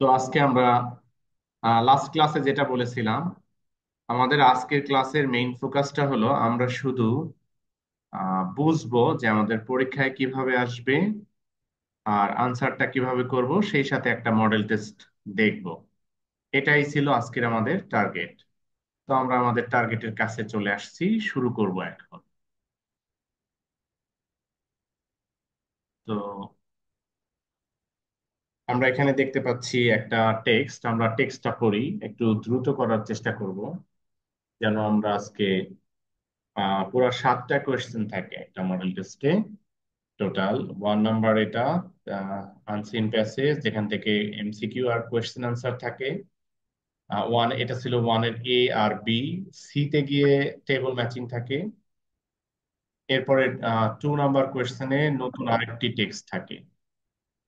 তো আজকে আমরা লাস্ট ক্লাসে যেটা বলেছিলাম, আমাদের আজকের ক্লাসের মেইন ফোকাসটা হলো আমরা শুধু বুঝবো যে আমাদের পরীক্ষায় কিভাবে আসবে আর আনসারটা কিভাবে করব, সেই সাথে একটা মডেল টেস্ট দেখব। এটাই ছিল আজকের আমাদের টার্গেট। তো আমরা আমাদের টার্গেটের কাছে চলে আসছি, শুরু করব এখন। তো আমরা এখানে দেখতে পাচ্ছি একটা টেক্সট। আমরা টেক্সটটা পড়ি, একটু দ্রুত করার চেষ্টা করব যেন আমরা আজকে পুরো 7টা কোয়েশ্চেন থাকে একটা মডেল টেস্টে। টোটাল 1 নাম্বার এটা আনসিন প্যাসেজ, যেখান থেকে এমসিকিউ আর কোয়েশ্চেন আনসার থাকে। ওয়ান, এটা ছিল ওয়ানের এ আর বি। সি তে গিয়ে টেবল ম্যাচিং থাকে। এরপরে 2 নাম্বার কোয়েশ্চেনে নতুন আরেকটি টেক্সট থাকে।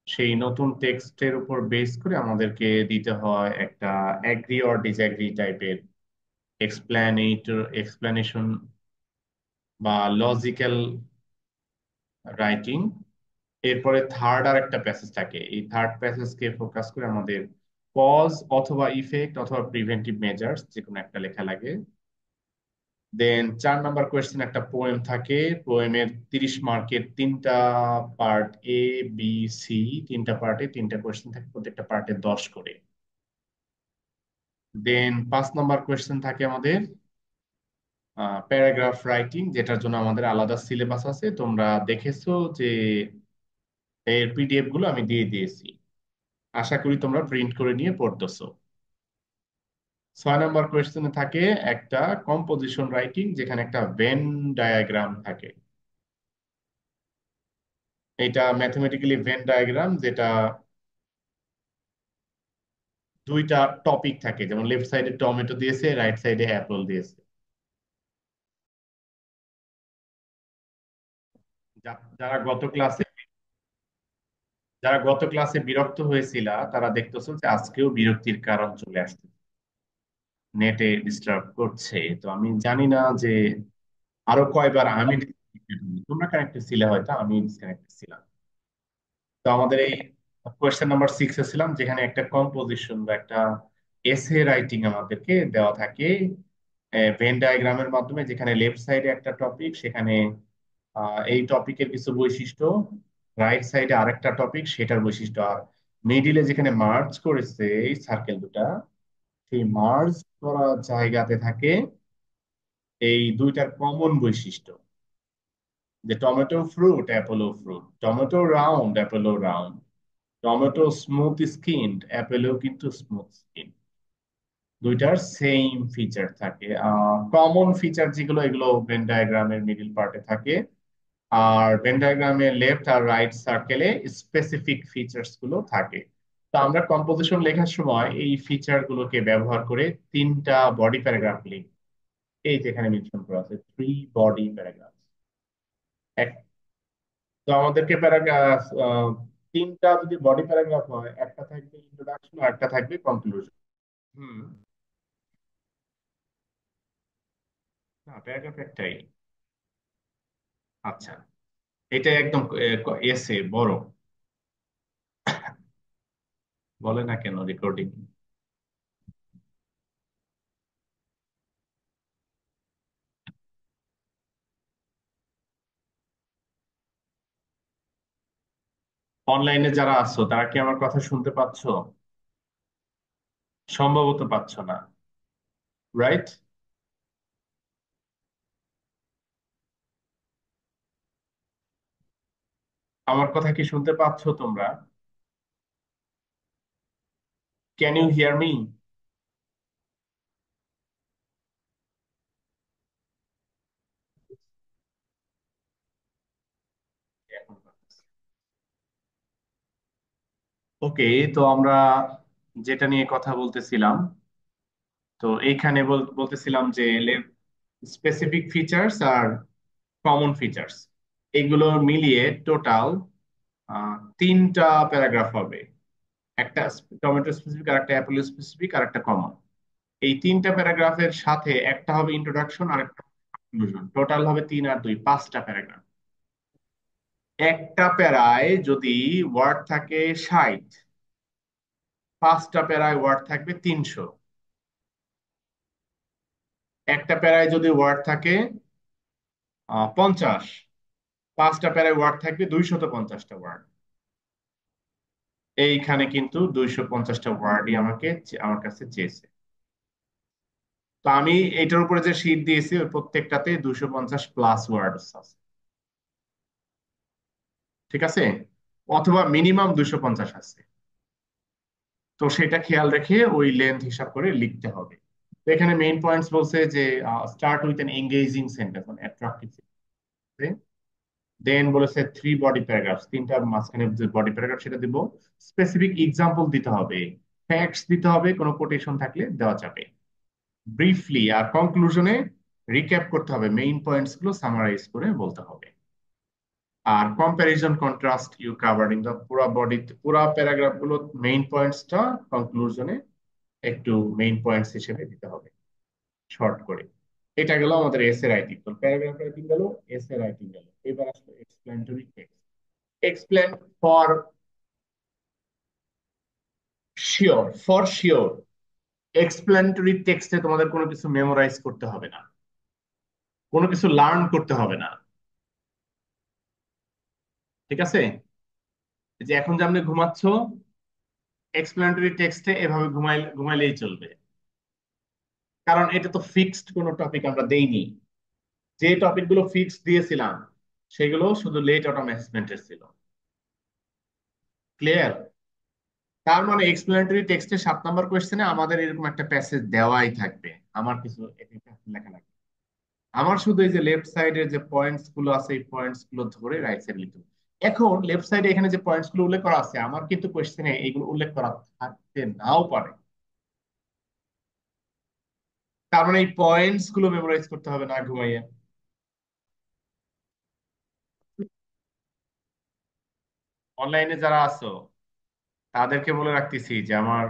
সেই নতুন টেক্সটের উপর বেস করে আমাদেরকে দিতে হয় একটা অ্যাগ্রি অর ডিসঅ্যাগ্রি টাইপের এক্সপ্লেনেশন বা লজিক্যাল রাইটিং। এরপরে থার্ড আর একটা প্যাসেজ থাকে। এই থার্ড প্যাসেজকে ফোকাস করে আমাদের কজ অথবা ইফেক্ট অথবা প্রিভেন্টিভ মেজার্স যে কোনো একটা লেখা লাগে। দেন 4 নাম্বার কোয়েশ্চেন একটা পোয়েম থাকে। পোয়েমের 30 মার্কের 3টা পার্ট, এ বি সি, 3টা পার্টে 3টা কোয়েশ্চেন থাকে, প্রত্যেকটা পার্টে 10 করে। দেন 5 নাম্বার কোয়েশ্চেন থাকে আমাদের প্যারাগ্রাফ রাইটিং, যেটার জন্য আমাদের আলাদা সিলেবাস আছে। তোমরা দেখেছো যে এর পিডিএফ গুলো আমি দিয়ে দিয়েছি, আশা করি তোমরা প্রিন্ট করে নিয়ে পড়তেছো। 6 নাম্বার কোয়েশ্চেনে থাকে একটা কম্পোজিশন রাইটিং, যেখানে একটা ভেন ডায়াগ্রাম থাকে। এটা ম্যাথমেটিক্যালি ভেন ডায়াগ্রাম, যেটা দুইটা টপিক থাকে, যেমন লেফট সাইডে টমেটো দিয়েছে, রাইট সাইডে অ্যাপল দিয়েছে। যারা গত ক্লাসে বিরক্ত হয়েছিল, তারা দেখতেছো যে আজকেও বিরক্তির কারণ চলে আসছে, নেটে ডিস্টার্ব করছে। তো আমি জানি না যে আরো কয়বার আমি disconnected হই। তোমরা কানেক্টেড ছিলে, হয়তো আমি ডিসকানেক্টেড ছিলাম। তো আমাদের এই কোয়েশ্চেন নাম্বার 6 এ ছিলাম, যেখানে একটা কম্পোজিশন বা একটা এসে রাইটিং আমাদেরকে দেওয়া থাকে ভেন ডায়াগ্রামের মাধ্যমে, যেখানে লেফট সাইডে একটা টপিক, সেখানে এই টপিকের কিছু বৈশিষ্ট্য, রাইট সাইডে আরেকটা টপিক, সেটার বৈশিষ্ট্য, আর মিডিলে যেখানে মার্জ করেছে এই সার্কেল দুটা, সেই মার্জ করা জায়গাতে থাকে এই দুইটার কমন বৈশিষ্ট্য, যে tomato fruit, apple fruit, tomato round, apple round, tomato smooth skinned, অ্যাপেলেও কিন্তু স্মুথ স্কিন। দুইটার সেম ফিচার থাকে। কমন ফিচার যেগুলো, এগুলো ভেন ডায়াগ্রামের মিডিল পার্টে থাকে। আর ভেন ডায়াগ্রামের লেফট আর রাইট সার্কেলে স্পেসিফিক ফিচার্স গুলো থাকে। তো আমরা কম্পোজিশন লেখার সময় এই ফিচার গুলোকে ব্যবহার করে 3টা বডি প্যারাগ্রাফ লিখি। এই যেখানে মেনশন করা আছে 3 বডি প্যারাগ্রাফ। এক, তো আমাদেরকে প্যারাগ্রাফ 3টা যদি বডি প্যারাগ্রাফ হয়, একটা থাকবে ইন্ট্রোডাকশন আর একটা থাকবে কনক্লুশন। হুম। না, প্যারাগ্রাফ একটাই। আচ্ছা, এটা একদম এসে বড়, বলে না কেন রেকর্ডিং। অনলাইনে যারা আছো, তারা কি আমার কথা শুনতে পাচ্ছো? সম্ভবত পাচ্ছ না, রাইট? আমার কথা কি শুনতে পাচ্ছো তোমরা? Can you hear me? Okay. তো আমরা যেটা নিয়ে কথা বলতেছিলাম, তো এইখানে বলতেছিলাম যে স্পেসিফিক ফিচার্স আর কমন ফিচার্স, এগুলো মিলিয়ে টোটাল 3টা প্যারাগ্রাফ হবে। একটা টমেটো স্পেসিফিক, আর একটা অ্যাপেল স্পেসিফিক, আর একটা কমন। এই 3টা প্যারাগ্রাফের সাথে একটা হবে ইন্ট্রোডাকশন আর একটা কনক্লুশন। টোটাল হবে 3 আর 2, 5টা প্যারাগ্রাফ। একটা প্যারায় যদি ওয়ার্ড থাকে 60, 5টা প্যারায় ওয়ার্ড থাকবে 300। একটা প্যারায় যদি ওয়ার্ড থাকে 50, 5টা প্যারায় ওয়ার্ড থাকবে 250টা ওয়ার্ড। এইখানে কিন্তু 250টা ওয়ার্ডই আমার কাছে চেয়েছে। তো আমি এটার উপরে যে শীট দিয়েছি ওই প্রত্যেকটাতে 250 প্লাস ওয়ার্ড আছে, ঠিক আছে, অথবা মিনিমাম 250 আছে। তো সেটা খেয়াল রেখে ওই লেন্থ হিসাব করে লিখতে হবে। তো এখানে মেইন পয়েন্টস বলছে যে start with an engaging sentence, মানে অ্যাট্রাক্টিভ। দেন বলেছে 3 বডি প্যারাগ্রাফ, তিনটা মাঝখানে যে বডি প্যারাগ্রাফ সেটা দিব। স্পেসিফিক এক্সাম্পল দিতে হবে, ফ্যাক্টস দিতে হবে, কোনো কোটেশন থাকলে দেওয়া যাবে। ব্রিফলি আর কনক্লুশনে রিক্যাপ করতে হবে, মেইন পয়েন্টস গুলো সামারাইজ করে বলতে হবে। আর comparison contrast you covered in the পুরা বডি, পুরা প্যারাগ্রাফ গুলো মেইন পয়েন্টসটা কনক্লুশনে একটু মেইন পয়েন্টস হিসেবে দিতে হবে শর্ট করে। এটা গেল আমাদের এসে রাইটিং, তো প্যারাগ্রাফ রাইটিং গেল, এসে রাইটিং গেল। এবার আসলে explanatory text. Explain for sure explanatory টেক্সটে তোমাদের কোনো কিছু মেমোরাইজ করতে হবে না, কোনো কিছু লার্ন করতে হবে না, ঠিক আছে। এই যে এখন যে আপনি ঘুমাচ্ছ, এক্সপ্লেনেটরি টেক্সটে এভাবে ঘুমাইলেই চলবে, কারণ এটা তো ফিক্সড কোনো টপিক আমরা দেইনি। যে টপিক গুলো ফিক্সড দিয়েছিলাম সেগুলো শুধু লেট অটোম অ্যাসেসমেন্টের ছিল। ক্লিয়ার? তার মানে এক্সপ্লেনেটরি টেক্সটে 7 নম্বর কোয়েশ্চেনে আমাদের এরকম একটা প্যাসেজ দেওয়াই থাকবে, আমার কিছু এখানে লেখা লাগবে। আমার শুধু এই যে লেফট সাইডের যে পয়েন্টস গুলো আছে এই পয়েন্টস গুলো ধরে রাইট সাইড লিখতে হবে। এখন লেফট সাইডে এখানে যে পয়েন্টস গুলো উল্লেখ করা আছে আমার কিন্তু কোয়েশ্চেনে এইগুলো উল্লেখ করা থাকতে নাও পারে। তার মানে এই পয়েন্টস গুলো মেমোরাইজ করতে হবে না ঘুমাইয়া। অনলাইনে যারা আছো তাদেরকে বলে রাখতেছি যে আমার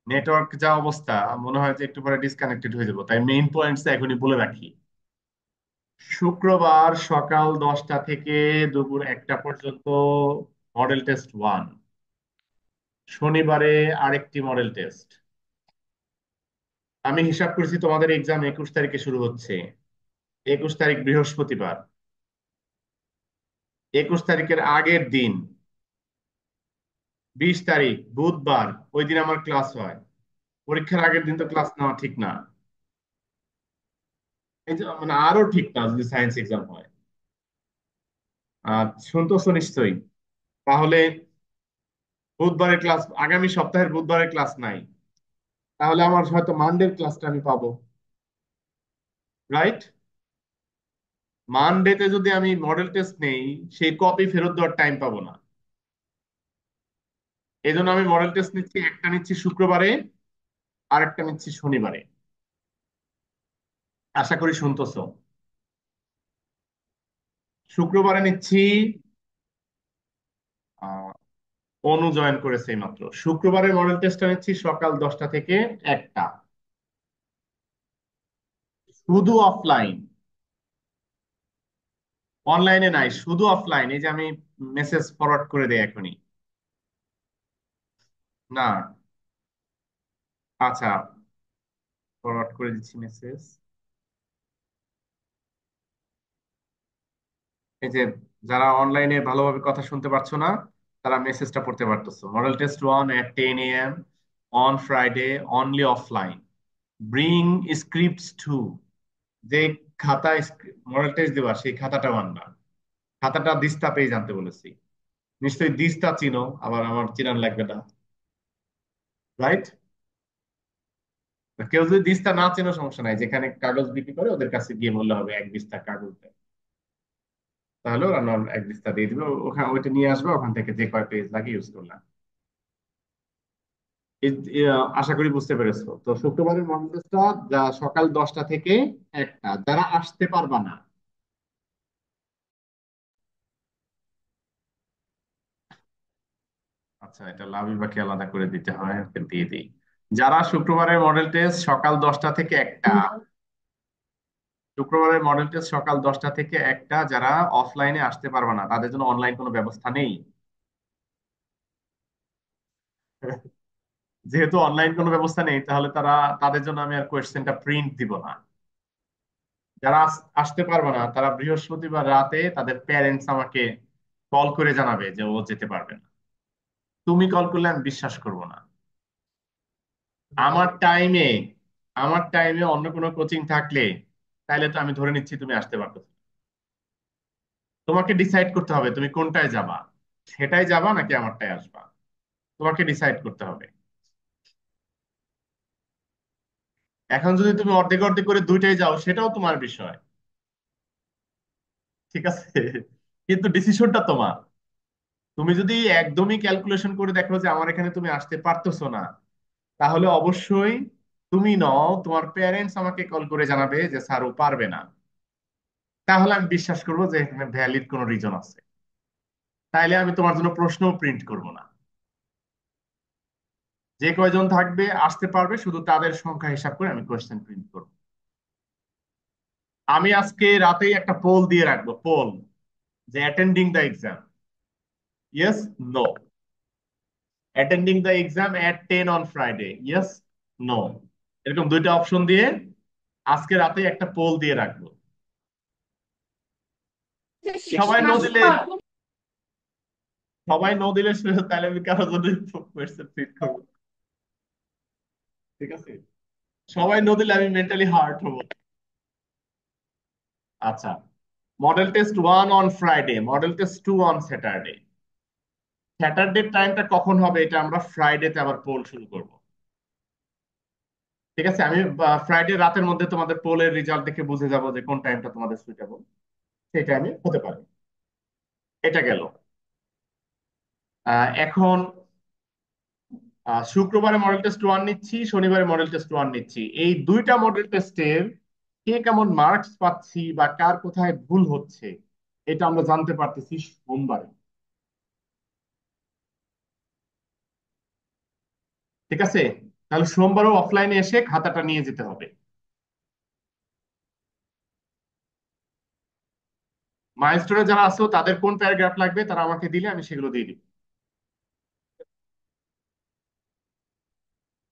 নেটওয়ার্ক যা অবস্থা, মনে হয় যে একটু পরে ডিসকানেক্টেড হয়ে যাবো, তাই মেইন পয়েন্টস এখনই বলে রাখি। শুক্রবার সকাল 10টা থেকে দুপুর 1টা পর্যন্ত মডেল টেস্ট 1। শনিবারে আরেকটি মডেল টেস্ট। আমি হিসাব করেছি তোমাদের এক্সাম 21 তারিখে শুরু হচ্ছে। 21 তারিখ বৃহস্পতিবার, 21 তারিখের আগের দিন 20 তারিখ বুধবার, ওই দিন আমার ক্লাস হয়। পরীক্ষার আগের দিন তো ক্লাস নেওয়া ঠিক না। এই যে মানে আরো ঠিক না যদি সায়েন্স এক্সাম হয়। শুনতেছো নিশ্চয়ই? তাহলে বুধবারের ক্লাস, আগামী সপ্তাহের বুধবারের ক্লাস নাই, তাহলে আমার হয়তো মানডের ক্লাসটা আমি পাবো, রাইট? মানডেতে যদি আমি মডেল টেস্ট নেই সেই কপি ফেরত দেওয়ার টাইম পাবো না। এই জন্য আমি মডেল টেস্ট নিচ্ছি, একটা নিচ্ছি শুক্রবারে আর একটা নিচ্ছি শনিবারে। আশা করি শুনতেছো। শুক্রবারে নিচ্ছি, আহ, অনু জয়েন করেছে এই মাত্র। শুক্রবারের মডেল টেস্টটা নিচ্ছি সকাল 10টা থেকে 1টা, শুধু অফলাইন। অনলাইনে নাই, শুধু অফলাইন। এই যে আমি মেসেজ ফরওয়ার্ড করে দেই এখনই। না, আচ্ছা, ফরওয়ার্ড করে দিচ্ছি মেসেজ। এই যে যারা অনলাইনে ভালোভাবে কথা শুনতে পারছো না তারা মেসেজটা পড়তে পারতেছো। Model test 1 at 10 a.m. On Friday, only offline. Bring scripts too. যে খাতা মডেল টেস্ট দেবা সেই খাতাটা আনবা। খাতাটা দিস্তা পেয়ে জানতে বলেছি। নিশ্চয়ই দিস্তা চিনো, আবার আমার চিনার লাগবে না, রাইট? কেউ যদি দিস্তা না চেনো সমস্যা নাই, যেখানে কাগজ বিক্রি করে ওদের কাছে গিয়ে বললে হবে 1 বিস্তা কাগজ দেয়, তাহলে ওরা 1 বিস্তা দিয়ে দিবে। ওখানে ওইটা নিয়ে আসবে, ওখান থেকে যে কয় পেজ লাগে ইউজ করলাম। আশা করি বুঝতে পেরেছো। তো শুক্রবারের মর্নিং টেস্টটা যা, সকাল 10টা থেকে 1টা। যারা আসতে পারবা না, আচ্ছা এটা লাভিবাকে আলাদা করে দিতে হয়, ওকে দিয়ে দিই। যারা শুক্রবারের মডেল টেস্ট সকাল 10টা থেকে 1টা, শুক্রবারের মডেল টেস্ট সকাল 10টা থেকে 1টা, যারা অফলাইনে আসতে পারবে না তাদের জন্য অনলাইন কোনো ব্যবস্থা নেই। যেহেতু অনলাইন কোনো ব্যবস্থা নেই, তাহলে তাদের জন্য আমি আর কোয়েশ্চেনটা প্রিন্ট দিব না। যারা আসতে পারবে না, তারা বৃহস্পতিবার রাতে তাদের প্যারেন্টস আমাকে কল করে জানাবে যে ও যেতে পারবে না। তুমি কল করলে আমি বিশ্বাস করব না। আমার টাইমে আমার টাইমে অন্য কোনো কোচিং থাকলে তাহলে তো আমি ধরে নিচ্ছি তুমি আসতে পারতো। তোমাকে ডিসাইড করতে হবে তুমি কোনটায় যাবা, সেটাই যাবা নাকি আমারটায় আসবা। তোমাকে ডিসাইড করতে হবে। এখন যদি তুমি অর্ধেক অর্ধেক করে দুইটাই যাও, সেটাও তোমার বিষয়। ঠিক আছে, কিন্তু ডিসিশনটা তোমার। তুমি যদি একদমই ক্যালকুলেশন করে দেখো যে আমার এখানে তুমি আসতে পারতেছো না, তাহলে অবশ্যই তুমি নও, তোমার প্যারেন্টস আমাকে কল করে জানাবে যে স্যার ও পারবে না। তাহলে আমি বিশ্বাস করবো যে এখানে ভ্যালিড কোনো রিজন আছে। তাইলে আমি তোমার জন্য প্রশ্নও প্রিন্ট করব না। যে কয়জন থাকবে আসতে পারবে, শুধু তাদের সংখ্যা হিসাব করে আমি কোয়েশ্চেন প্রিন্ট করব। আমি আজকে রাতেই একটা পোল দিয়ে রাখবো, পোল, যে attending the exam, yes, no, attending the exam at 10 on Friday, yes, no, এরকম দুইটা অপশন দিয়ে আজকে রাতেই একটা পোল দিয়ে রাখবো। সবাই নো দিলে সবাই নো দিলে তাহলে আমি কারোর জন্য কোয়েশ্চেন প্রিন্ট করবো। ঠিক আছে, সবাই নো দিলে আমি মেন্টালি হার্ট হবো। আচ্ছা, model test 1 on Friday, model test 2 on Saturday. Saturday টাইমটা কখন হবে এটা আমরা ফ্রাইডেতে আবার পোল শুরু করব। ঠিক আছে, আমি ফ্রাইডে রাতের মধ্যে তোমাদের পোলের রেজাল্ট দেখে বুঝে যাব যে কোন টাইমটা তোমাদের সুইটেবল, সেই টাইমে হতে পারে। এটা গেল। এখন শুক্রবারে মডেল টেস্ট 1 নিচ্ছি, শনিবারে মডেল টেস্ট 1 নিচ্ছি। এই দুইটা মডেল টেস্টের কে কেমন মার্কস পাচ্ছি বা কার কোথায় ভুল হচ্ছে, এটা আমরা জানতে পারতেছি সোমবারে। ঠিক আছে, তাহলে সোমবারও অফলাইনে এসে খাতাটা নিয়ে যেতে হবে। মাইলস্টোনে যারা আছো তাদের কোন প্যারাগ্রাফ লাগবে তারা আমাকে দিলে আমি সেগুলো দিয়ে দিব।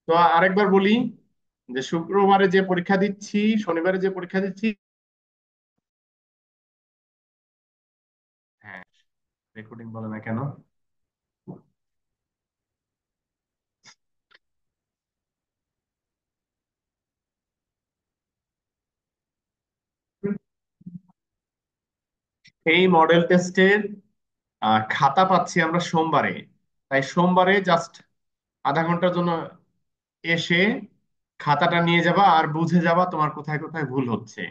তো আরেকবার বলি, যে শুক্রবারে যে পরীক্ষা দিচ্ছি, শনিবারে যে পরীক্ষা দিচ্ছি। হ্যাঁ, রেকর্ডিং বলে না কেন? এই মডেল টেস্টের খাতা পাচ্ছি আমরা সোমবারে। তাই সোমবারে জাস্ট আধা ঘন্টার জন্য এসে খাতাটা নিয়ে যাবা আর বুঝে যাবা তোমার কোথায় কোথায় ভুল হচ্ছে,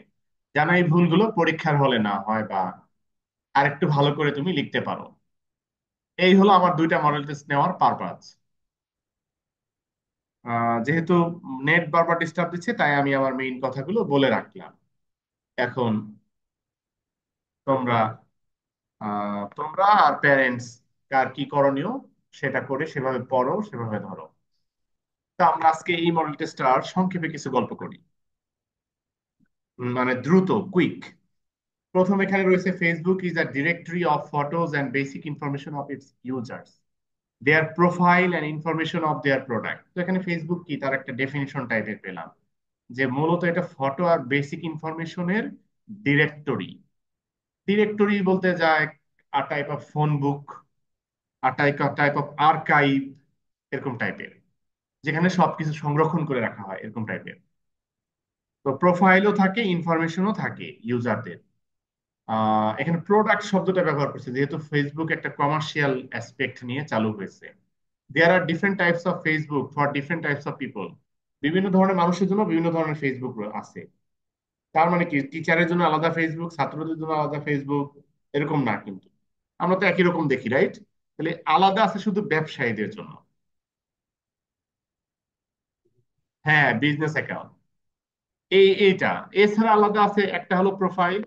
যেন এই ভুলগুলো পরীক্ষার হলে না হয় বা আরেকটু ভালো করে তুমি লিখতে পারো। এই হলো আমার দুইটা মডেল টেস্ট নেওয়ার পারপাস। যেহেতু নেট বারবার ডিস্টার্ব দিচ্ছে, তাই আমি আমার মেইন কথাগুলো বলে রাখলাম। এখন তোমরা তোমরা আর প্যারেন্টস কার কি করণীয় সেটা করে সেভাবে পড়ো, সেভাবে ধরো। তা আমরা আজকে এই মডেল টেস্টটার সংক্ষেপে কিছু গল্প করি। মানে দ্রুত, কুইক। প্রথম এখানে রয়েছে, Facebook is a directory of photos and basic information of its users, their profile and information of their product. তো এখানে ফেসবুক কি তার একটা ডেফিনিশন টাইপের পেলাম, যে মূলত এটা ফটো আর বেসিক ইনফরমেশনের ডিরেক্টরি। ডিরেক্টরি বলতে যায় a type of phone book, আর টাইপ অফ আর্কাইভ, এরকম টাইপের, যেখানে সবকিছু সংরক্ষণ করে রাখা হয়, এরকম টাইপের। তো প্রোফাইলও থাকে, ইনফরমেশনও থাকে ইউজারদের। এখানে প্রোডাক্ট শব্দটা ব্যবহার করছে যেহেতু ফেসবুক একটা কমার্শিয়াল অ্যাসপেক্ট নিয়ে চালু হয়েছে। There are different types of Facebook for different types of people. বিভিন্ন ধরনের মানুষের জন্য বিভিন্ন ধরনের ফেসবুক আছে। তার মানে কি টিচারের জন্য আলাদা ফেসবুক, ছাত্রদের জন্য আলাদা ফেসবুক, এরকম না কিন্তু। আমরা তো একই রকম দেখি, রাইট? তাহলে আলাদা আছে শুধু ব্যবসায়ীদের জন্য। হ্যাঁ, বিজনেস অ্যাকাউন্ট, এইটা। এছাড়া আলাদা আছে, একটা হলো প্রোফাইল,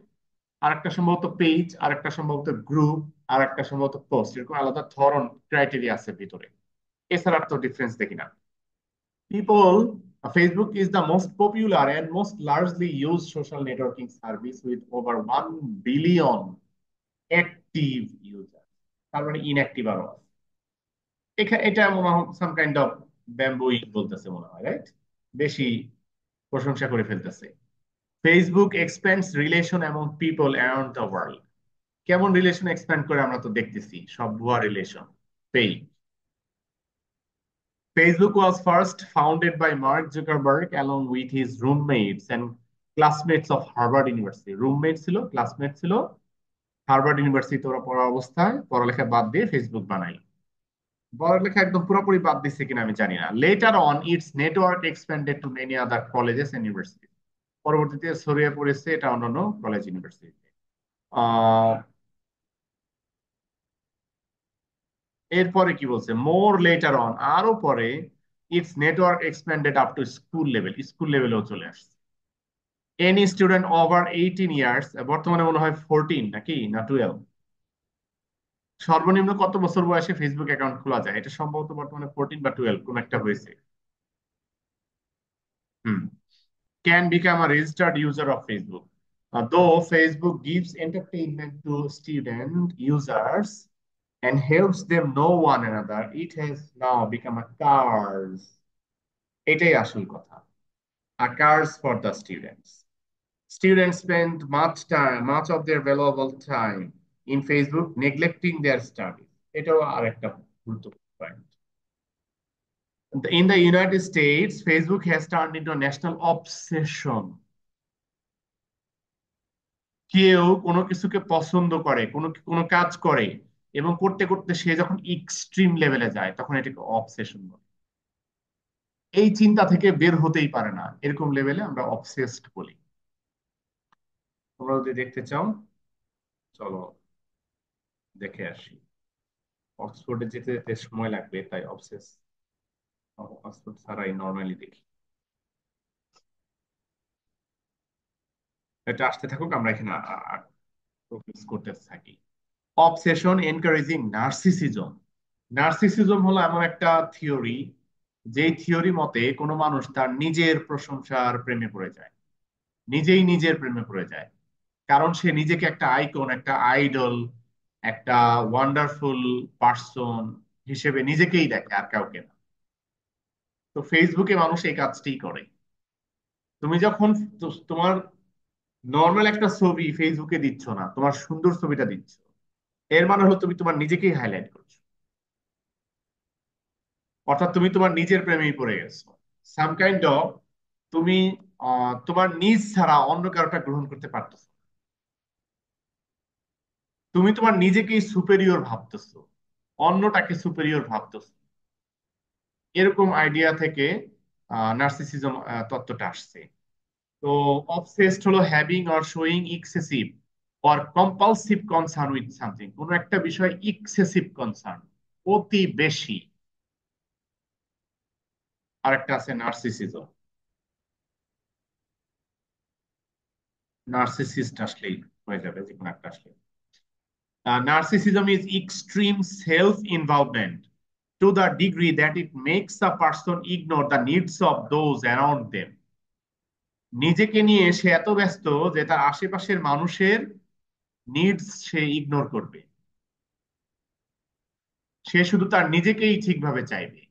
আর একটা সম্ভবত পেজ, আর একটা সম্ভবত গ্রুপ, আর একটা সম্ভবত পোস্ট, এরকম আলাদা ধরন ক্রাইটেরিয়া আছে ভিতরে। এছাড়া আর তো ডিফারেন্স দেখি না। Facebook is the most popular and most largely used social networking service with over 1 billion active users। তার মানে ইনঅ্যাক্টিভ আরো আছে। এটা মনে হয় সাম কাইন্ড অফ ব্যাম্বুই বলতেছে মনে হয়, রাইট? বেশি প্রশংসা করে ফেলতেছে। Facebook expands relation among people around the world. কেমন রিলেশন এক্সপ্যান্ড করে আমরা তো দেখতেছি, সব ভুয়া রিলেশন। পেই। Facebook was first founded by Mark Zuckerberg along with his roommates and classmates of Harvard University. Roommate ছিল, ক্লাসমেট ছিল, হার্ভার্ড ইউনিভার্সিটি ওরা পড়া অবস্থায় পড়ালেখা বাদ দিয়ে ফেসবুক বানাই। পড়ালেখা একদম পুরোপুরি বাদ দিচ্ছে কিনা আমি জানি না। Later on its network expanded to many other colleges and university. পরবর্তীতে ছড়িয়ে পড়েছে এটা অন্যান্য কলেজ ইউনিভার্সিটিতে। আহ এরপরে কি বলছে, মোর লেটার অন, আরো পরে, its network expanded up to school level, school লেভেলেও চলে আসছে। এনি স্টুডেন্ট ওভার 18 ইয়ার্স, বর্তমানে মনে হয় 14 নাকি না 12, সর্বনিম্ন কত বছর বয়সে ফেসবুক অ্যাকাউন্ট খোলা যায়? এটা সম্ভবত বর্তমানে 14 বা 12 কোন একটা হয়েছে। Hmm. Can become a registered user of Facebook. Though Facebook gives entertainment to student users and helps them know one another, it has now become a curse. এটাই আসল কথা। A curse for the students. Students spend much of their valuable time in Facebook neglecting their studies. এটাও আরেকটা গুরুত্বপূর্ণ point. In the United States, Facebook has turned into a national obsession. কেউ কোনো কিছুকে পছন্দ করে, কোনো কোনো কাজ করে, এবং করতে করতে সে যখন এক্সট্রিম লেভেলে যায় তখন এটাকে অবসেশন বলে। এই চিন্তা থেকে বের হতেই পারে না, এরকম লেভেলে আমরা অবসেসড বলি। তোমরা যদি দেখতে চাও, চলো দেখে আসি। অক্সফোর্ডে যেতে যেতে সময় লাগবে, তাই অক্সফোর্ড ছাড়াই নর্মালি দেখি। এটা আসতে থাকুক, আমরা এখানে প্রোগ্রেস করতে থাকি। Obsession encouraging narcissism. নার্সিসিজম হলো এমন একটা থিওরি, যেই থিওরি মতে কোনো মানুষ তার নিজের প্রশংসার প্রেমে পড়ে যায়, নিজেই নিজের প্রেমে পড়ে যায়। কারণ সে নিজেকে একটা আইকন, একটা আইডল, একটা ওয়ান্ডারফুল পার্সন হিসেবে নিজেকেই দেখে, আর কাউকে না। তো ফেসবুকে মানুষ এই কাজটাই করে। তুমি যখন তোমার নর্মাল একটা ছবি ফেসবুকে দিচ্ছ না, তোমার সুন্দর ছবিটা দিচ্ছ, এর মানে হলো তুমি তোমার নিজেকেই হাইলাইট করছো। অর্থাৎ তুমি তোমার নিজের প্রেমেই পড়ে গেছো। সাম কাইন্ড অফ, তুমি তোমার নিজ ছাড়া অন্য কারোটা গ্রহণ করতে পারতেছো না। তুমি তোমার নিজেকেই সুপেরিয়র ভাবতেছো, অন্যটাকে সুপেরিয়র ভাবতেছো। এরকম আইডিয়া থেকে নার্সিসিজম তত্ত্বটা আসছে। তো অবসেসড হলো having or showing excessive or compulsive concern with something, কোন একটা বিষয় এক্সেসিভ কনসার্ন, অতি বেশি। আর একটা আছে নার্সিসিজম। নার্সিসিস্ট আসলেই হয়ে যাবে, যে কোনো একটা আসলে। Narcissism is extreme self-involvement to the degree that it makes a person ignore the needs of those around them. নিজেকে নিয়ে সে এত ব্যস্ত যে তার আশেপাশের মানুষের নিডস সে ইগনোর করবে। সে শুধু তার নিজেকেই ঠিকভাবে চাইবে,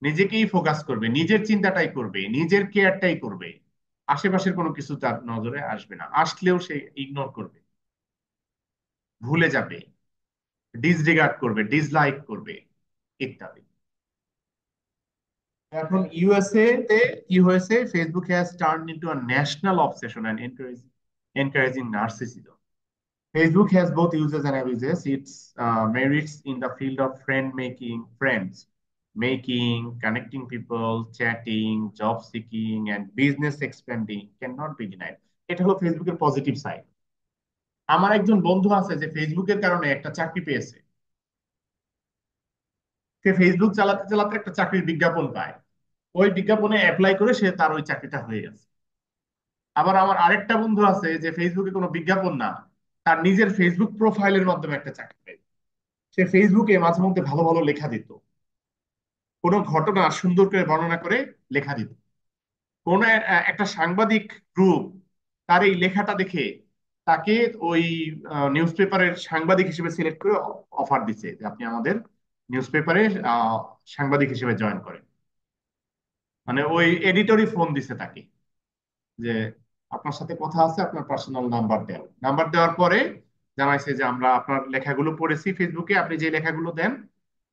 নিজেকেই ফোকাস করবে, নিজের চিন্তাটাই করবে, নিজের কেয়ারটাই করবে। আশেপাশের কোনো কিছু তার নজরে আসবে না, আসলেও সে ইগনোর করবে, ভুলে যাবে, ডিসরিগার্ড করবে, ডিসলাইক করবে, ইত্যাদি। এখন ইউএসএ তে কি হয়েছে, Facebook has turn into a national obsession and encouraging narcissism. Facebook has both uses and abuses. Its merits in the field of making, connecting people, chatting, job seeking, and business expanding cannot be denied. এটা হলো ফেসবুকের positive side. আমার একজন বন্ধু আছে যে ফেসবুকের কারণে একটা চাকরি পেয়েছে। সে ফেসবুক চালাতে চালাতে একটা চাকরির বিজ্ঞাপন পায়, ওই বিজ্ঞাপনে অ্যাপ্লাই করে সে তার ওই চাকরিটা হয়ে গেছে। আবার আমার আরেকটা বন্ধু আছে যে ফেসবুকে কোনো বিজ্ঞাপন না, তার নিজের ফেসবুক প্রোফাইলের মাধ্যমে একটা চাকরি পেয়েছে। সে ফেসবুকে মাঝে মধ্যে ভালো ভালো লেখা দিত, কোনো ঘটনা সুন্দর করে বর্ণনা করে লেখা দিত। কোন একটা সাংবাদিক গ্রুপ তার এই লেখাটা দেখে তাকে ওই নিউজ পেপারের সাংবাদিক হিসেবে সিলেক্ট করে অফার দিচ্ছে যে আপনি আমাদের নিউজ পেপারে সাংবাদিক হিসেবে জয়েন করে। মানে ওই এডিটরই ফোন দিছে তাকে যে আপনার সাথে কথা আছে, আপনার পার্সোনাল নাম্বার দেন। নাম্বার দেওয়ার পরে জানাইছে যে আমরা আপনার লেখাগুলো পড়েছি ফেসবুকে, আপনি যে লেখাগুলো দেন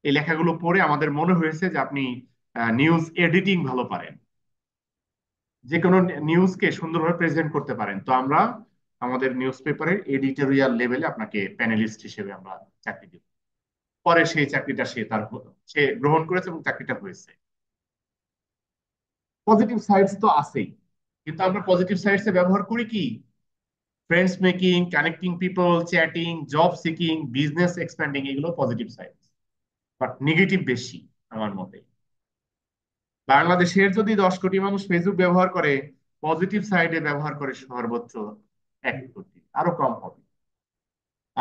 এই লেখাগুলো পড়ে আমাদের মনে হয়েছে যে আপনি নিউজ এডিটিং ভালো পারেন, যে কোনো নিউজকে সুন্দরভাবে প্রেজেন্ট করতে পারেন, তো আমরা আমাদের নিউজ পেপারের এডিটোরিয়াল লেভেলে আপনাকে প্যানেলিস্ট হিসেবে আমরা চাকরি দিব। পরে সেই চাকরিটা সে গ্রহণ করেছে এবং চাকরিটা হয়েছে। পজিটিভ সাইডস তো আছেই, কিন্তু আমরা পজিটিভ সাইডস এ ব্যবহার করি কি? Friends making, connecting people, chatting, job seeking, business expanding, এগুলো পজিটিভ সাইড, বাট নেগেটিভ বেশি আমার মতে। বাংলাদেশের যদি 10 কোটি মানুষ ফেসবুক ব্যবহার করে, পজিটিভ সাইডে ব্যবহার করে সর্বোচ্চ 1 কোটি, আরো কম হবে।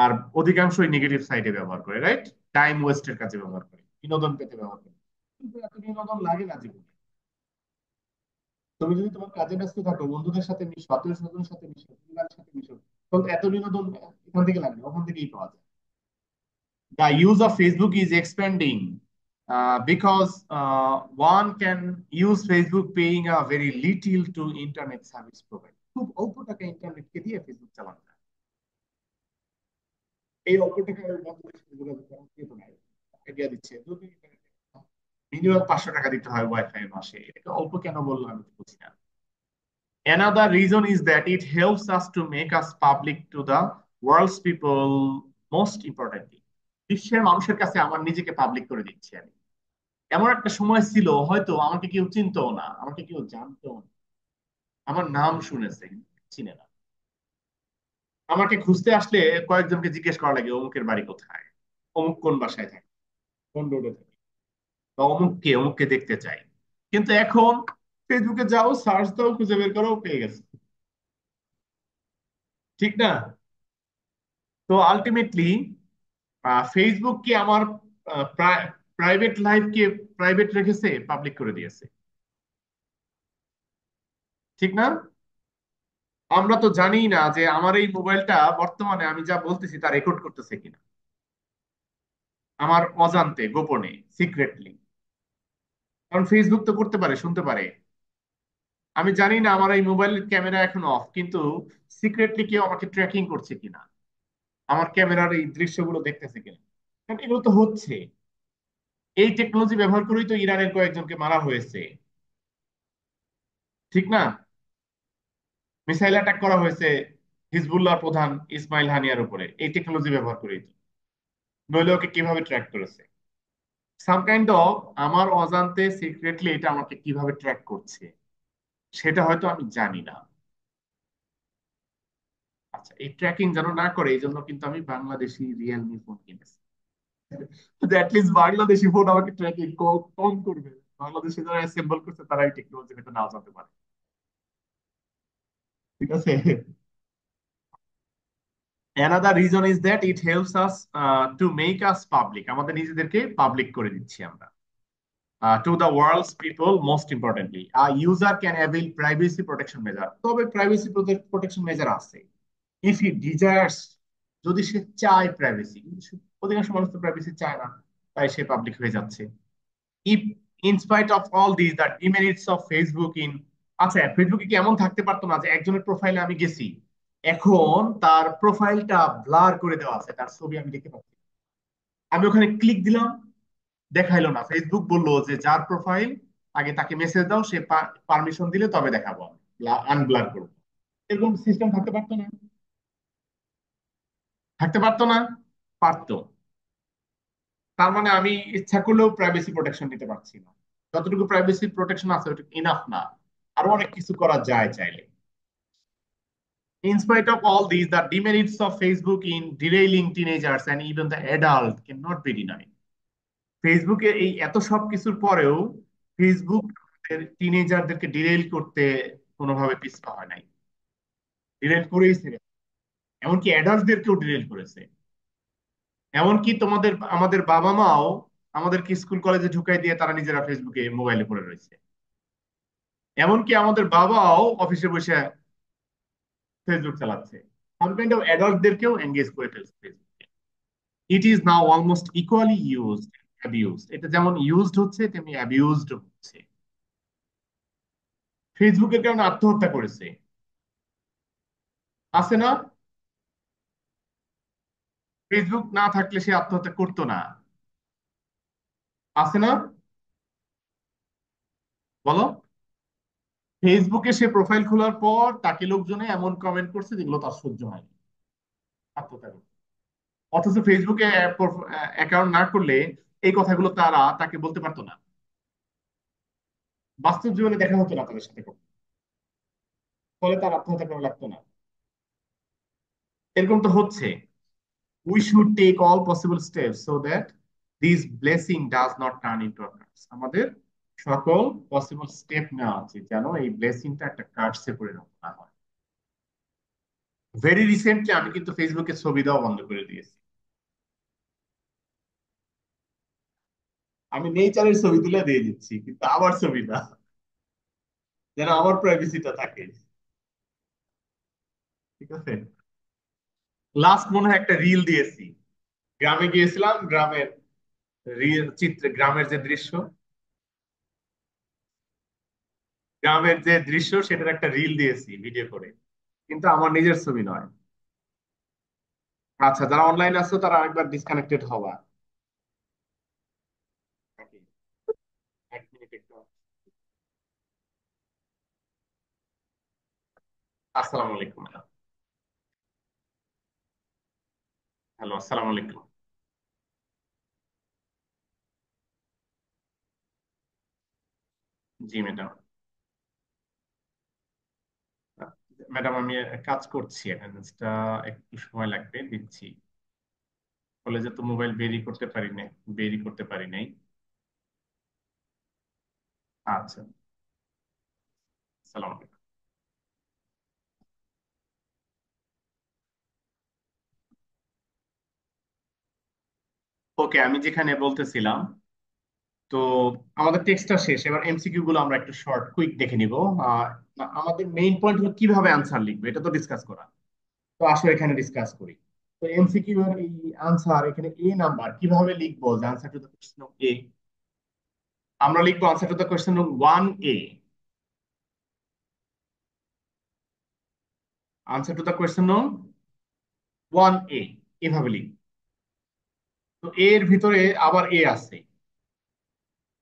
আর অধিকাংশই নেগেটিভ সাইডে ব্যবহার করে, রাইট? টাইম ওয়েস্টের কাজে ব্যবহার করে, বিনোদন পেতে ব্যবহার করে। কিন্তু এত বিনোদন লাগে না জীবনে। তুমি যদি তোমার কাজে ব্যস্ত থাকো, বন্ধুদের সাথে মিশো, আত্মীয় স্বজনের সাথে মিশো, পরিবারের সাথে মিশো, তখন এত বিনোদন এখান থেকে লাগে না, ওখান থেকেই পাওয়া যায়। The use of Facebook is expanding because one can use Facebook paying a very little to internet service provider. খুব অল্প টাকা ইন্টারনেটকে দিয়ে ফেসবুক চালানো যায়। এই অল্প টাকায় বন্ধুদের সাথে যোগাযোগ করার কেউ তো নাই। আইডিয়া দিচ্ছে যদি মিনিমাম 500 টাকা দিতে হয় ওয়াইফাই মাসে, এটা অল্প কেন বললাম আমি তো বুঝি না। Another reason is that it helps us to make us public to the world's people, most importantly বিশ্বের মানুষের কাছে আমার নিজেকে পাবলিক করে দিচ্ছি আমি। এমন একটা সময় ছিল হয়তো আমাকে কেউ চিনতো না, আমাকে কেউ জানতো না, আমার নাম শুনেছে চিনে না, আমাকে খুঁজতে আসলে কয়েকজনকে জিজ্ঞেস করা লাগে অমুকের বাড়ি কোথায়, অমুক কোন বাসায় থাকে, কোন রোডে থাকে, বা অমুককে অমুককে দেখতে চাই। কিন্তু এখন ফেসবুকে যাও, সার্চ দাও, খুঁজে বের করো, পেয়ে গেছে। ঠিক না? তো আলটিমেটলি ফেসবুক কি আমার প্রাইভেট লাইফকে প্রাইভেট রেখেছে, পাবলিক করে দিয়েছে। ঠিক না? আমরা তো জানি না যে আমার এই মোবাইলটা বর্তমানে আমি যা বলতেছি তা রেকর্ড করতেছে কিনা, আমার অজান্তে, গোপনে, সিক্রেটলি। কারণ ফেসবুক তো করতে পারে, শুনতে পারে। আমি জানি না আমার এই মোবাইলের ক্যামেরা এখন অফ, কিন্তু সিক্রেটলি কেউ আমাকে ট্র্যাকিং করছে কিনা, আমার ক্যামেরার এই দৃশ্যগুলো দেখতেছে কিনা। কারণ এগুলো তো হচ্ছে, এই টেকনোলজি ব্যবহার করেই তো ইরানের কয়েকজনকে মারা হয়েছে। ঠিক না? মিসাইল অ্যাটাক করা হয়েছে হিজবুল্লাহ প্রধান ইসমাইল হানিয়ার উপরে, এই টেকনোলজি ব্যবহার করেই তো। নইলে ওকে কিভাবে ট্র্যাক করেছে? সাম কাইন্ড অফ আমার অজান্তে সিক্রেটলি এটা আমাকে কিভাবে ট্র্যাক করছে সেটা হয়তো আমি জানি না। আচ্ছা, এই ট্র্যাকিং যেন না করে এই জন্য কিন্তু আমি বাংলাদেশি রিয়েলমি ফোন কিনেছি। অ্যাটলিস্ট বাংলাদেশি ফোন আমাকে ট্র্যাকিং কম করবে। বাংলাদেশে যারা অ্যাসেম্বল করছে তারা এই টেকনোলজি হয়তো নাও জানতে পারে। ঠিক আছে। Another reason is that it helps us to make us public, আমাদের নিজেদেরকে পাবলিক করে দিচ্ছি আমরা। To the world's people, most importantly a user can avail privacy protection measure, তবে প্রাইভেসি প্রোটেকশন মেজার আছে। ইফ হি ডিজায়ার্স, যদি সে চায় privacy, অধিকাংশ মানুষ তো প্রাইভেসি চায় না, তাই সে পাবলিক হয়ে যাচ্ছে। If in spite of all this the demerits of Facebook in, আচ্ছা ফেসবুকে কি এমন থাকতে পারতো না যে একজনের প্রোফাইলে আমি গেছি, এখন তার প্রোফাইলটা ব্লার করে দেওয়া আছে, তার ছবি আমি দেখতে পাচ্ছি, আমি ওখানে ক্লিক দিলাম, দেখাইলো না, ফেসবুক বললো যে যার প্রোফাইল, আগে তাকে মেসেজ দাও, সে পারমিশন দিলে তবে দেখাবো, আনব্লার করবো। এরকম সিস্টেম থাকতে পারতো না? থাকতে পারতো না? পারতো। তার মানে আমি ইচ্ছা করলেও প্রাইভেসি প্রোটেকশন নিতে পারছি না। যতটুকু প্রাইভেসি প্রোটেকশন আছে ওটা ইনাফ না, আরো অনেক কিছু করা যায় চাইলে। In spite of all these, the demerits of Facebook in derailing teenagers and even the adult cannot be denied. ফেসবুকে এই এত সব কিছুর পরেও ফেসবুক টিনেজারদেরকে ডিরেইল করতে কোনোভাবে পিছপা হয় নাই, ডিরেইল করেই ছিল। এমনকি অ্যাডাল্টদেরকেও ডিরেইল করেছে। এমনকি আমাদের বাবা মাও আমাদেরকে স্কুল কলেজে ঢুকাই দিয়ে তারা নিজেরা ফেসবুকে মোবাইলে পড়ে রয়েছে। এমনকি আমাদের বাবাও অফিসে বসে ফেসবুক চালাচ্ছে। সাম কাইন্ড অফ অ্যাডাল্টদেরকেও এঙ্গেজ করে ফেলছে ফেসবুকে। It is now almost equally used abused, এটা যেমন ইউজড হচ্ছে তেমনি অ্যাবিউজড হচ্ছে। ফেসবুকের কারণে আত্মহত্যা করেছে, আছে না? ফেসবুক না থাকলে সে আত্মহত্যা করতো না, আছে না? বলো। ফেসবুকে সে প্রোফাইল খোলার পর তাকে লোকজনে এমন কমেন্ট করছে যেগুলো তার সহ্য হয়নি, আত্মহত্যা করছে। অথচ ফেসবুকে অ্যাকাউন্ট না করলে এই কথাগুলো তাকে বলতে পারতো না, বাস্তব জীবনে দেখা হতো না তাদের সাথে কখনো। ফলে তার আত্মহত্যা করা লাগতো না। এরকম তো হচ্ছে। We should take all possible steps so that this blessing does not turn into a curse. আমাদের সকল পসিবল স্টেপ নেওয়া উচিত যেন এই ব্লেসিংটা একটা কার্সে পরিণত না হয়। ভেরি রিসেন্টলি আমি কিন্তু ফেসবুকে ছবি দেওয়া বন্ধ করে দিয়েছি। আমি নেচারের ছবি তুলে দিয়ে দিচ্ছি, কিন্তু আমার ছবি না, যেন আমার প্রাইভেসিটা থাকে। ঠিক আছে। লাস্ট মনে হয় একটা রিল দিয়েছি, গ্রামে গিয়েছিলাম, গ্রামের রিল চিত্রে, গ্রামের যে দৃশ্য সেটার একটা রিল দিয়েছি ভিডিও করে, কিন্তু আমার নিজের ছবি নয়। আচ্ছা, যারা অনলাইন আছো তারা আরেকবার ডিসকানেক্টেড হওয়া। এক মিনিট একটু। আসসালামু আলাইকুম। হ্যালো, আসসালামু আলাইকুম। জি ম্যাডাম। ম্যাডাম আমি কাজ করছি, অ্যাটেন্ডেন্সটা একটু সময় লাগবে, দিচ্ছি। কলেজে তো মোবাইল বেরি করতে পারি নাই। আচ্ছা, সালাম আলাইকুম। ওকে, আমি যেখানে বলতেছিলাম, তো আমাদের টেক্সটটা শেষ, এবার এমসিকিউ গুলো আমরা একটু শর্ট কুইক দেখে নিব। আহ, আমাদের মেইন পয়েন্ট হলো কিভাবে আনসার লিখবে, এটা তো ডিসকাস করা। তো আসলে এখানে ডিসকাস করি। তো এমসিকিউ এর এই আনসার, এখানে এ নাম্বার কিভাবে লিখবো, যে answer to the question of A, আমরা লিখবো answer to the question of 1 A. Answer to the question of 1 A, এভাবে লিখবো। তো এর ভিতরে আবার এ আছে,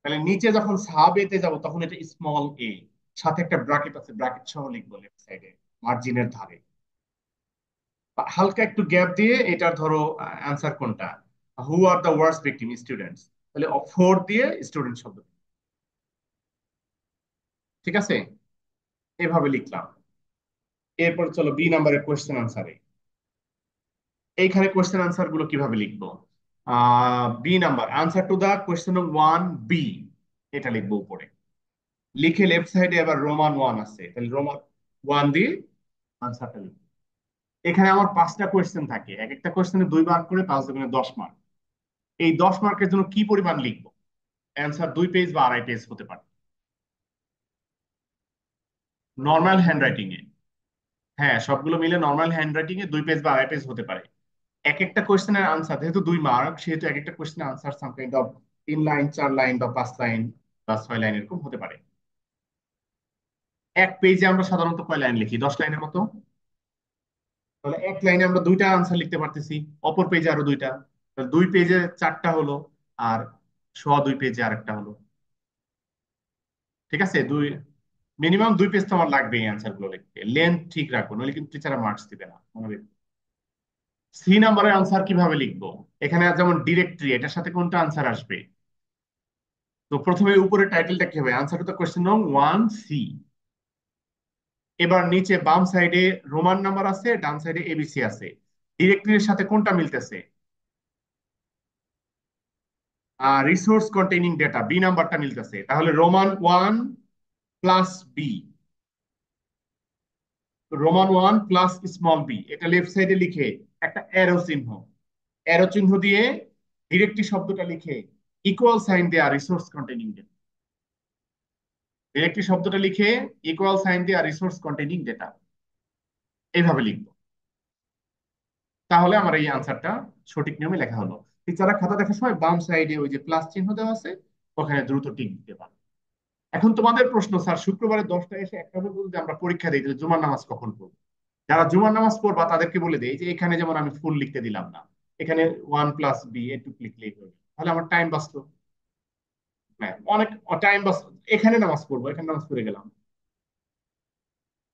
তাহলে নিচে যখন সাব এতে যাব তখন এটা স্মল এ, সাথে একটা ব্র্যাকেট আছে, ব্র্যাকেট সহ লিখবো লেফট সাইডে মার্জিনের ধারে। হালকা একটু গ্যাপ দিয়ে এটার ধরো অ্যান্সার কোনটা, who are the worst victim, students, তাহলে ফোর দিয়ে স্টুডেন্ট শব্দ। ঠিক আছে, এভাবে লিখলাম। এরপর চলো বি নাম্বারের কোয়েশ্চেন আনসারে। এইখানে কোয়েশ্চেন আনসার গুলো কিভাবে লিখবো? B number, answer to the question 1 B, এটা লিখবো উপরে। লিখে লেফট সাইডে আবার রোমান 1 আছে, তাহলে রোমান 1 দিয়ে আনসারটা লিখবো। এখানে আমার 5টা কোয়েশ্চেন থাকে, এক একটা কোয়েশ্চেনে 2 মার্ক করে, 5 দুগুণে 10 মার্ক। এই 10 মার্কের জন্য কি পরিমাণ লিখবো? অ্যান্সার 2 পেজ বা 2.5 পেজ হতে পারে, নর্মাল হ্যান্ডরাইটিং এ। হ্যাঁ, সবগুলো মিলে নর্মাল হ্যান্ডরাইটিং এ 2 পেজ বা 2.5 পেজ হতে পারে। এক একটা কোয়েশ্চেনের আনসার যেহেতু 2 মার্ক, সেহেতু এক একটা কোয়েশ্চেনের answer some kind of 3 line, 4 line বা 5 লাইন বা 6 লাইন এরকম হতে পারে। এক পেজে আমরা সাধারণত কয় লাইন লিখি? 10 লাইনের মতো। তাহলে এক লাইনে আমরা 2টা আনসার লিখতে পারতেছি, অপর পেজে আরো 2টা, তাহলে 2 পেজে 4টা হলো, আর 2.5 পেজে আরেকটা হলো। ঠিক আছে, মিনিমাম 2 পেজ তো আমার লাগবে এই অ্যান্সার গুলো লিখতে, লেন্থ ঠিক রাখবো, নইলে কিন্তু টিচাররা মার্কস দিবে না, মনে রাখবে। সি নাম্বারের আনসার কিভাবে লিখবো? এখানে যেমন ডিরেক্টরি, এটার সাথে কোনটা আনসার আসবে? তো প্রথমে উপরে টাইটেলটা কি হবে? আনসার টু দ্য কোয়েশ্চেন নং 1 সি। এবার নিচে বাম সাইডে রোমান নাম্বার আছে, ডান সাইডে এবিসি আছে। ডিরেক্টরির সাথে কোনটা মিলতেছে? রিসোর্স কন্টেইনিং ডেটা, বি নাম্বারটা মিলতেছে, তাহলে Roman 1 plus B, Roman 1 plus small B, এটা লেফট সাইডে লিখে একটা অ্যারো চিহ্ন দিয়ে ডিরেক্টরি শব্দটা লিখে ইকুয়াল সাইন দেয়া রিসোর্স কন্টেইনিং ডেটা, ডিরেক্টরি শব্দটা লিখে ইকুয়াল সাইন দেয়া রিসোর্স কন্টেইনিং ডেটা, এইভাবে লিখবো। তাহলে আমার এই আনসারটা সঠিক নিয়মে লেখা হলো। টিচাররা খাতা দেখার সময় বাম সাইডে ওই যে প্লাস চিহ্ন দেওয়া আছে, ওখানে দ্রুত টিক দিতে পারে। এখন তোমাদের প্রশ্ন, স্যার শুক্রবারে 10টায় এসে একটা পর্যন্ত যদি আমরা পরীক্ষা দিই তাহলে জুমার নামাজ কখন পড়বো? যারা জুমার নামাজ পড়বা তাদেরকে বলে দেই যে এখানে যেমন আমি ফুল লিখতে দিলাম না, এখানে 1+b এটুক লিখলেই হবে, তাহলে আমার টাইম বাঁচলো। হ্যাঁ, অনেক টাইম বাঁচলো। এখানে নামাজ পড়বো, এখানে নামাজ পড়ে গেলাম,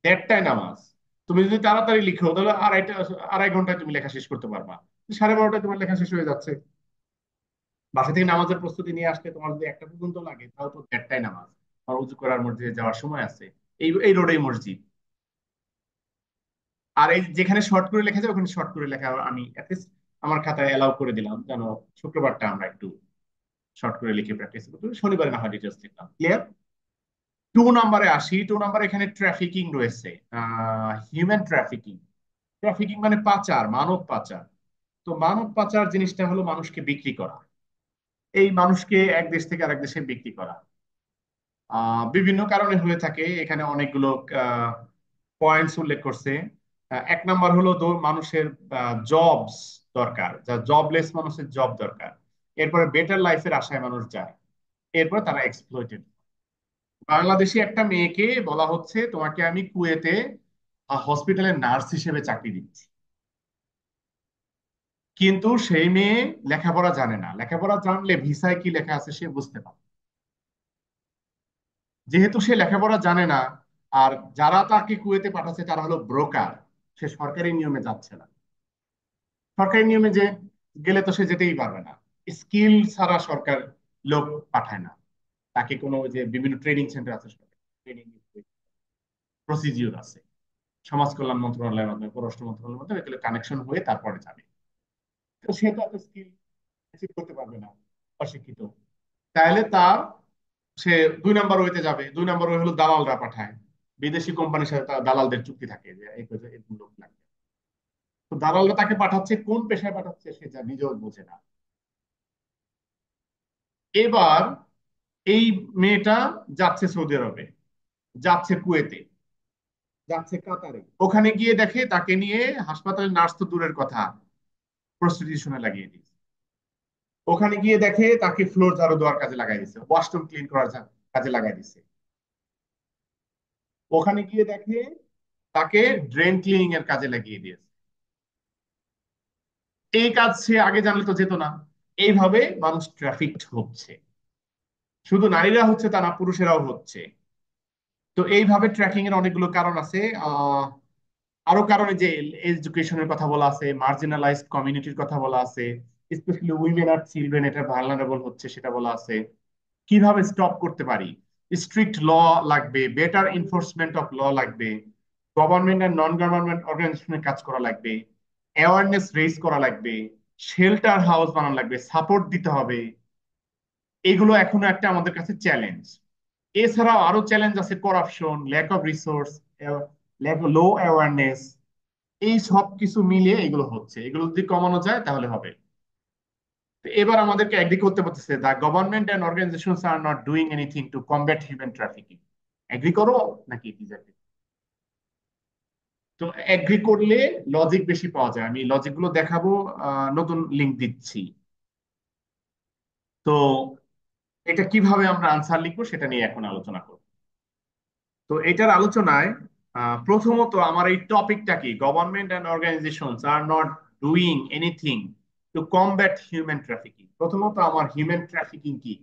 1:30টায় নামাজ। তুমি যদি তাড়াতাড়ি লিখো তাহলে 2.5 ঘন্টায় তুমি লেখা শেষ করতে পারবা। 12:30টায় তোমার লেখা শেষ হয়ে যাচ্ছে। বাসা থেকে নামাজের প্রস্তুতি নিয়ে আসতে তোমার যদি 1টা পর্যন্ত লাগে, তাও তো 1:30টায় নামাজ, আর উজু করার মধ্যে যাওয়ার সময় আছে। এই এই রোডেই মসজিদ। আর এই যেখানে শর্ট করে লেখা যায় ওখানে শর্ট করে লেখা আমি অ্যাটলিস্ট আমার খাতায় অ্যালাউ করে দিলাম, যেন শুক্রবারটা আমরা একটু শর্ট করে লিখে প্র্যাকটিস করতে, শনিবারে না হয় ডিটেলস লিখলাম। ক্লিয়ার? 2 নম্বরে আসি। 2 নম্বরে এখানে ট্রাফিকিং রয়েছে, হিউম্যান ট্রাফিকিং। ট্রাফিকিং মানে পাচার, মানব পাচার। তো মানব পাচার জিনিসটা হলো মানুষকে বিক্রি করা, এই মানুষকে এক দেশ থেকে আরেক দেশে বিক্রি করা। বিভিন্ন কারণে হয়ে থাকে, এখানে অনেকগুলো পয়েন্টস উল্লেখ করছে। 1 নম্বর হলো মানুষের জবস দরকার, যা জবলেস মানুষের জব দরকার। এরপরে বেটার লাইফের আশায় মানুষ যায়। এরপর তারা এক্সপ্লয়েটেড। বাংলাদেশি একটা মেয়েকে বলা হচ্ছে তোমাকে আমি কুয়েতে হসপিটালে নার্স হিসেবে চাকরি দিচ্ছি, কিন্তু সেই মেয়ে লেখাপড়া জানে না। লেখাপড়া জানলে ভিসায় কি লেখা আছে সে বুঝতে পারে। যেহেতু সে লেখাপড়া জানে না, আর যারা তাকে কুয়েতে পাঠাচ্ছে তারা হলো ব্রোকার, সে সরকারি নিয়মে যাচ্ছে না। সরকারি নিয়মে যে গেলে তো সে যেতেই পারবে না। স্কিল ছাড়া সরকার লোক পাঠায় না। তাকে কোনো ওই যে বিভিন্ন ট্রেনিং সেন্টার আছে, সরকার ট্রেনিং প্রসিজিওর আছে, সমাজ কল্যাণ মন্ত্রণালয়ের মাধ্যমে, পররাষ্ট্র মন্ত্রণালয়ের মাধ্যমে এগুলো কানেকশন হয়ে তারপরে যাবে। তো সে তো এত স্কিল অ্যাচিভ করতে পারবে না, অশিক্ষিত। তাহলে তার সে 2 নম্বর ওয়েতে যাবে। 2 নম্বর ওয়ে হলো দালালরা পাঠায়, বিদেশি কোম্পানির সাথে তার দালালদের চুক্তি থাকে যে এরকম লোক লাগবে। তো দালালরা তাকে পাঠাচ্ছে, কোন পেশায় পাঠাচ্ছে সে যা নিজেও বোঝে না। এবার এই মেয়েটা যাচ্ছে সৌদি আরবে, যাচ্ছে কুয়েতে, যাচ্ছে কাতারে। ওখানে গিয়ে দেখে তাকে নিয়ে হাসপাতালে নার্স তো দূরের কথা, প্রস্টিটিউশনে লাগিয়ে দিয়েছে। ওখানে গিয়ে দেখে তাকে ফ্লোর ঝাড়ু দেওয়ার কাজে লাগাই দিচ্ছে, ওয়াশরুম ক্লিন করার কাজে লাগাই দিচ্ছে। ওখানে গিয়ে দেখে তাকে ড্রেন ক্লিনিং এর কাজে লাগিয়ে দিয়েছে। এই কাজ সে আগে জানলে তো যেত না। এইভাবে মানুষ ট্রাফিকড হচ্ছে। শুধু নারীরা হচ্ছে তা না, পুরুষেরাও হচ্ছে। তো এইভাবে ট্র্যাকিং এর অনেকগুলো কারণ আছে। আরো কারণে যে এডুকেশনের কথা বলা আছে, মার্জিনালাইজড কমিউনিটির কথা বলা আছে, স্পেশালি উইমেন আর চিলড্রেন এটা ভালনারেবল হচ্ছে সেটা বলা আছে। কিভাবে স্টপ করতে পারি? স্ট্রিক্ট ল লাগবে, বেটার এনফোর্সমেন্ট অফ ল লাগবে, গভর্নমেন্ট আর নন গভর্নমেন্ট অর্গানাইজেশনের কাজ করা লাগবে, অ্যাওয়ারনেস রেজ করা লাগবে, শেল্টার হাউস বানানো লাগবে, সাপোর্ট দিতে হবে। এগুলো এখনো একটা আমাদের কাছে চ্যালেঞ্জ। এছাড়াও আরো চ্যালেঞ্জ আছে, corruption, lack of resource, lack low awareness. এই সব কিছু মিলিয়ে এগুলো হচ্ছে, এগুলো যদি কমানো যায় তাহলে হবে। তো এবার আমাদেরকে এগ্রি করতে বলতেছে, the government and organisations are not doing anything to combat human trafficking. Agree করো নাকি ডিসএগ্রি? তো এগ্রি করলে লজিক বেশি পাওয়া যায়, আমি লজিক গুলো দেখাবো, নতুন লিঙ্ক দিচ্ছি। তো এটা কিভাবে আমরা আনসার লিখবো সেটা নিয়ে এখন আলোচনা করব। তো এটার আলোচনায় প্রথমত আমার এই টপিকটা কি, government and organisations are not doing anything to combat human trafficking. প্রথমত আমার হিউম্যান ট্রাফিকিং কি,